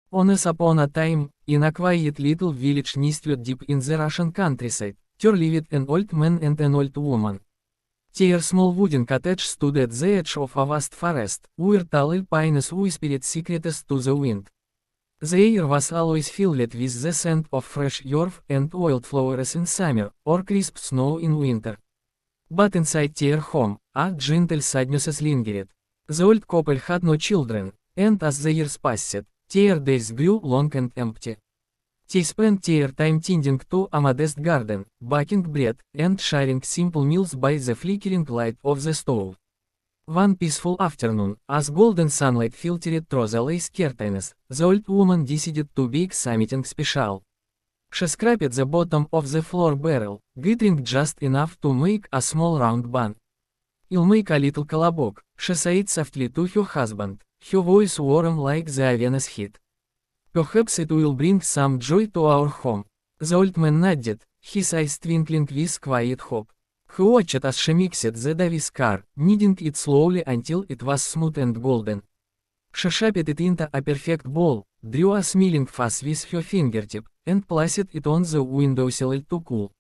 Once upon a time, in a quiet little village nestled deep in the Russian countryside, there lived an old man and an old woman. Their small wooden cottage stood at the edge of a vast forest, where tall pines whispered secrets to the wind. The air was always filled with the scent of fresh earth and wildflowers in summer, or crisp snow in winter. But inside their home, a gentle sadness lingered. The old couple had no children, and as the years passed, their days grew long and empty. They spent their time tending to a modest garden, baking bread, and sharing simple meals by the flickering light of the stove. One peaceful afternoon, as golden sunlight filtered through the lace curtains, the old woman decided to bake something special. She scraped the bottom of the flour barrel, gathering just enough to make a small round bun. "I'll make a little kolobok," she said softly to her husband, her voice warm like the oven's heat. "Perhaps it will bring some joy to our home." The old man nodded, his eyes twinkling with quiet hope. He watched as she mixed the dough with care, kneading it slowly until it was smooth and golden. She shaped it into a perfect ball, drew a smiling face with her fingertip, and placed it on the windowsill to cool.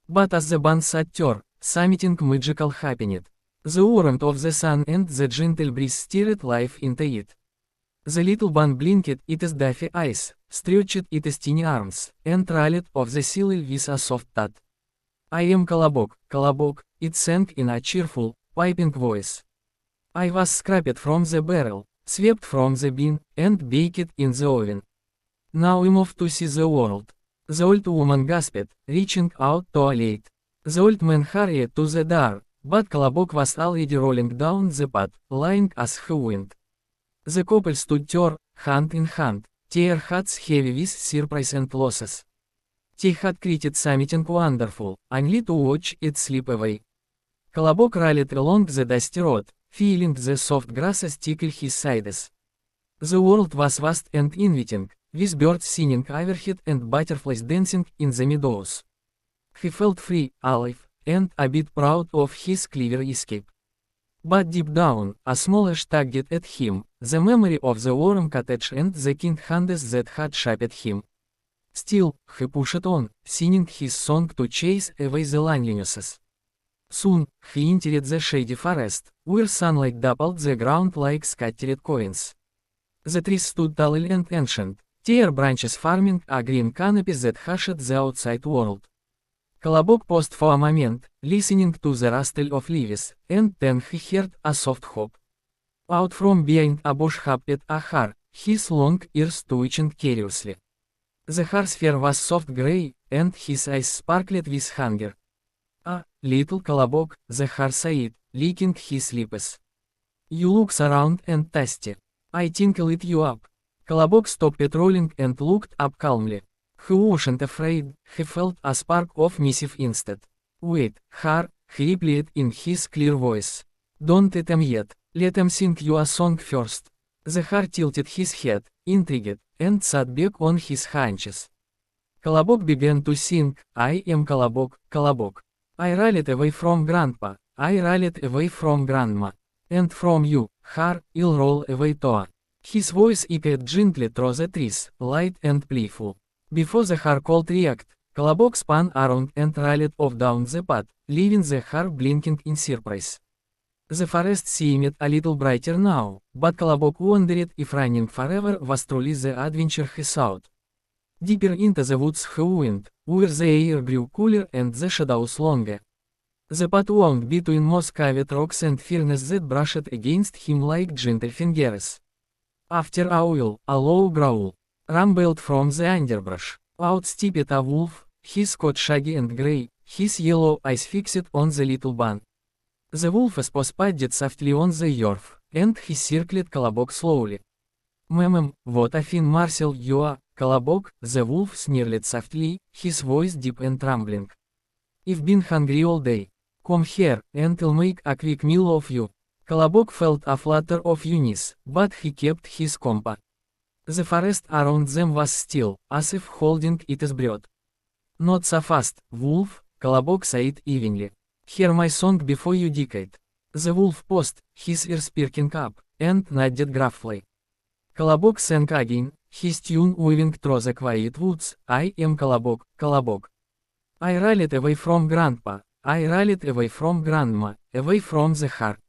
But as the bun sat there, something magical happened. The warmth of the sun and the gentle breeze stirred life into it. The little bun blinked its daffy eyes, stretched its tiny arms, and rolled off the sill with a soft thud. "I am Kolobok, Kolobok," it sang in a cheerful, piping voice. "I was scraped from the barrel, swept from the bin, and baked in the oven. Now I'm off to see the world." The old woman gasped, reaching out to a light. The old man hurried to the door, but Kolobok was already rolling down the path, lying as he went. The couple stood there, hand in hand, their hearts heavy with surprise and losses. They had created something wonderful, only to watch it slip away. Kolobok rolled along the dusty road, feeling the soft grasses tickle his sides. The world was vast and inviting, with birds singing overhead and butterflies dancing in the meadows. He felt free, alive, and a bit proud of his clever escape. But deep down, a small ache tugged at him, the memory of the warm cottage and the kind hands that had shaped him. Still, he pushed on, singing his song to chase away the loneliness. Soon, he entered the shady forest, where sunlight dappled the ground like scattered coins. The trees stood tall and ancient, their branches forming a green canopy that hushed the outside world. Kolobok paused for a moment, listening to the rustle of leaves, and then he heard a soft hop. Out from behind a bush hopped a hare, his long ears twitching curiously. The hare's fur was soft gray, and his eyes sparkled with hunger. "Ah, little Kolobok," the hare said, licking his lips. "You look round and tasty. I think I'll eat you up." Kolobok stopped rolling and looked up calmly. He wasn't afraid, he felt a spark of mischief instead. "Wait, hare," he replied in his clear voice. "Don't eat them yet, let them sing you a song first." The hare tilted his head, intrigued, and sat back on his haunches. Kolobok began to sing, "I am Kolobok, Kolobok. I rolled away from Grandpa, I rolled away from Grandma. And from you, hare, I'll roll away too." His voice echoed gently through the trees, light and playful. Before the hare could react, Kolobok spun around and rolled off down the path, leaving the hare blinking in surprise. The forest seemed a little brighter now, but Kolobok wondered if running forever was truly the adventure he sought. Deeper into the woods he went, where the air grew cooler and the shadows longer. The path wound between moss-covered rocks and ferns that brushed against him like gentle fingers. After a while, a low growl rumbled from the underbrush. Out stepped a wolf, his coat shaggy and gray, his yellow eyes fixed on the little bun. The wolf's paws padded softly on the earth, and he circled Kolobok slowly. What a fine morsel you are, Kolobok," the wolf snarled softly, his voice deep and trembling. "I've been hungry all day. Come here, and I'll make a quick meal of you." Kolobok felt a flutter of unease, but he kept his composure. The forest around them was still, as if holding its breath. "Not so fast, wolf," Kolobok said evenly. "Hear my song before you decide." The wolf paused, his ears perking up, and nodded gruffly. Kolobok sang again, his tune waving through the quiet woods, I am Kolobok, Kolobok. I rallied away from grandpa, I rallied away from grandma, away from the heart.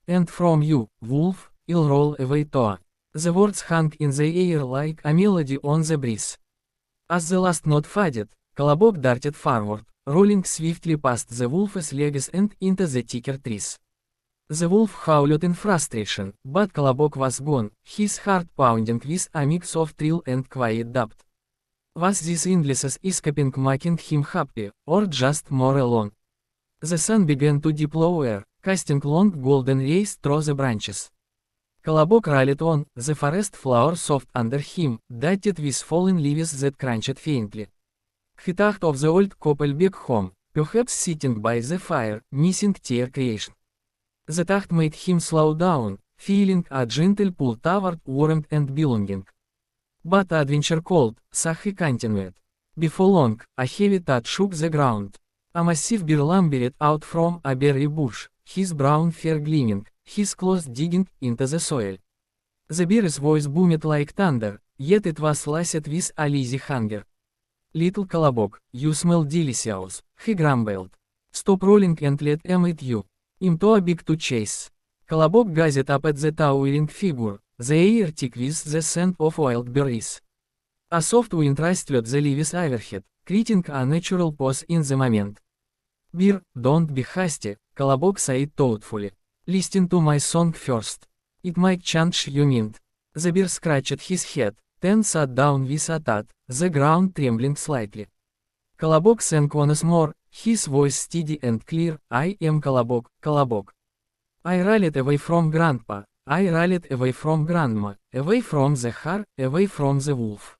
And from you, wolf, I'll roll away too. The words hung in the air like a melody on the breeze. As the last note faded, Kolobok darted forward, rolling swiftly past the wolf's legs and into the thicker trees. The wolf howled in frustration, but Kolobok was gone, his heart pounding with a mix of thrill and quiet doubt. Was this endless escaping making him happy, or just more alone? The sun began to dip lower, casting long golden rays through the branches. Kolobok rallied on, the forest floor soft under him, dotted with fallen leaves that crunched faintly. He thought of the old couple back home, perhaps sitting by the fire, missing their creation. The thought made him slow down, feeling a gentle pull toward warmth and belonging. But adventure called, so he continued. Before long, a heavy thud shook the ground. A massive bear lumbered out from a berry bush, his brown fur gleaming, his claws digging into the soil. The bear's voice boomed like thunder, yet it was laced with a lazy hunger. Little Kolobok, you smell delicious, he grumbled. Stop rolling and let em eat you. I'm too big to chase. Kolobok gazed up at the towering figure, the air thick with the scent of wild berries. A soft wind rustled the leaves overhead, creating a natural pause in the moment. Bear, don't be hasty, Kolobok said thoughtfully. Listen to my song first. It might change your mind. The bear scratched his head, then sat down with a thud, the ground trembling slightly. Kolobok sang once more, his voice steady and clear, I am Kolobok, Kolobok. I rallied away from grandpa, I rallied away from grandma, away from the heart, away from the wolf.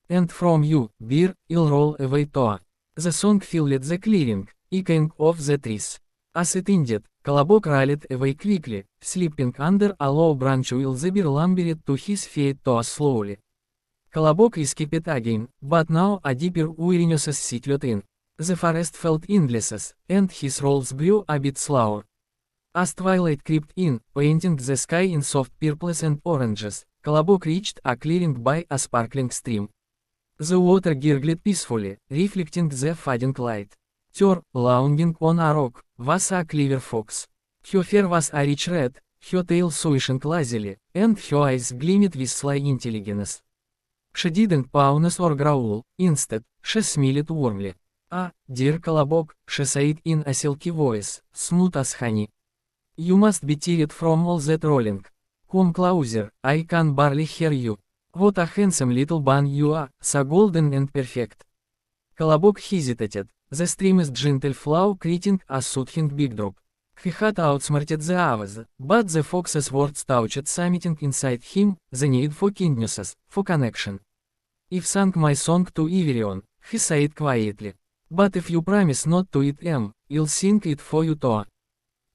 And from you, bear, I'll roll away too. The song filled the clearing, echoing off the trees. As it ended, Kolobok rallied away quickly, slipping under a low branch while the bear lumbered to his feet too slowly. Kolobok escaped again, but now a deeper weariness settled in. The forest felt endless, and his rolls grew a bit slower. As twilight crept in, painting the sky in soft purples and oranges, Kolobok reached a clearing by a sparkling stream. The water gurgled peacefully, reflecting the fading light. There, lounging on a rock, was a clever fox. Her fur was a rich red, her tail swishing lazily, and her eyes gleamed with sly intelligence. She didn't pounce or growl, instead, she smiled warmly. Ah, dear Kolobok, she said in a silky voice, smooth as honey. You must be tired from all that rolling. Come closer, I can barely hear you. What a handsome little bun you are, so golden and perfect. Kolobok hesitated, the stream's gentle flow creating a soothing big drop. He had outsmarted the others, but the fox's words touched something inside him, the need for kindness, for connection. I've sung my song to everyone, he said quietly. But if you promise not to eat em, I'll sing it for you too.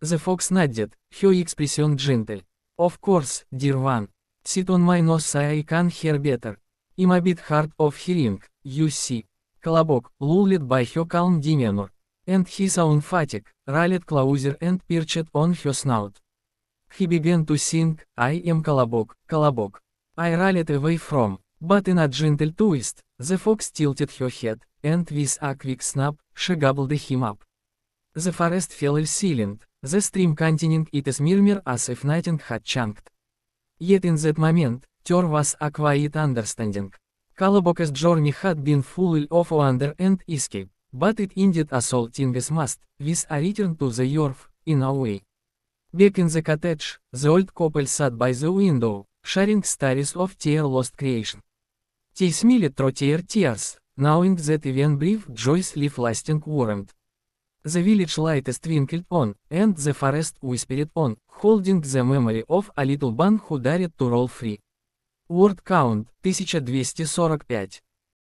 The fox nodded, her expression gentle. Of course, dear one. Sit on my nose so I can hear better. I'm a bit hard of hearing, you see. Kolobok, lulled by her calm demeanor, and his own fatigue, rallied closer and perched on her snout. He began to sing, I am Kolobok, Kolobok. I rallied away from, but in a gentle twist, the fox tilted her head, and with a quick snap, she gobbled him up. The forest fell silent, the stream continuing its murmur as if nothing had changed. Yet in that moment, there was a quiet understanding. Kolobok's journey had been full of wonder and escape, but it ended as all things must, with a return to the earth, in a way. Back in the cottage, the old couple sat by the window, sharing stories of their lost creation. They smiled through their tears, knowing that even brief joys leave lasting warmth. The village lights twinkled on, and the forest whispered on, holding the memory of a little bun who dared to roll free. Word count 1245.